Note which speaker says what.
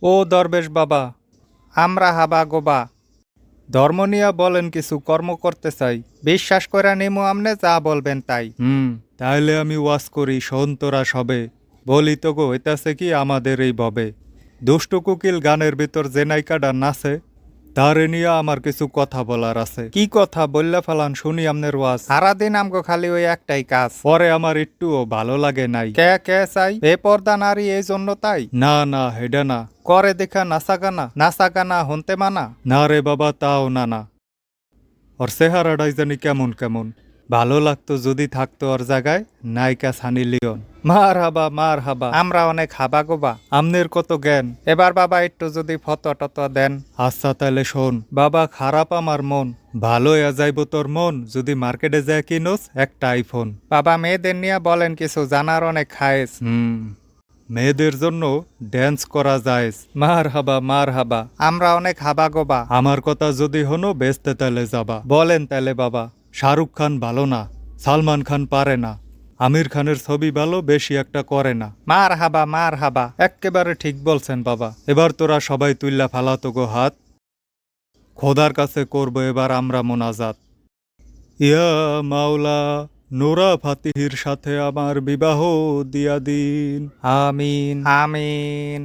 Speaker 1: ও দরবেশ বাবা, আমরা হাবা গোবা ধর্ম নিয়া বলেন কিছু কর্ম করতে চাই, বিশ্বাস করে নিমু আমনে যা বলবেন তাই। তাইলে আমি ওয়াজ করি, শোন তোরা সবে। বলি তো গো, হইতাছে কি আমাদের এই ববে দুষ্টু কুকিল গানের ভিতর যে নায়িকাটা নাচে, তারে নিয়ে আমার কিছু কথা বলার আছে। কি কথা বললে ফেলান শুনি আমনের ওয়াজ। সারাদিন আমগো খালি ওই একটাই কাজ, পরে আমার একটুও ভালো লাগে নাই। কে কে চাই বেপর্দা নারী এই জন্য তাই? না না, হেডা না। করে দেখা নাচা গানা হনতে মানা? না রে বাবা, তাও না না। ওর চেহারাটাই জানি কেমন কেমন। ভালো লাগতো যদি থাকতো ওর জায়গায় নায়িকা সানি লিওন। মার হাবা, আমরা অনেক হাবা গোবা, আমনের কত জ্ঞান। এবার বাবা একটু যদি ফটো টটো দেন। আচ্ছা তাহলে শোন বাবা, খারাপ আমার মন, ভালো হইয়া যাইব তোর মন যদি মার্কেটে যায় কিনোস একটা আইফোন। বাবা মেয়েদের নিয়ে বলেন কিছু, জানার অনেক খায়েস। মেয়েদের জন্য ড্যান্স করা যায়। মার হাবা, আমরা অনেক হাবা গোবা। আমার কথা যদি হনো বেচতে তাহলে যাবা। বলেন তাহলে বাবা। শাহরুখ খান ভালো না, সালমান খান পারে না, আমির খানের ছবি ভালো বেশি একটা করে না। মার হাবা, এক্কেবারে ঠিক বলছেন বাবা। এবার তোরা সবাই তুইল্লা ফালাতো গো হাত, খোদার কাছে করবো এবার আমরা মোনাজাত। ইয়া মাওলা, নোরা ফাতিহির সাথে আমার বিবাহ দিয়া দিন। আমিন আমিন।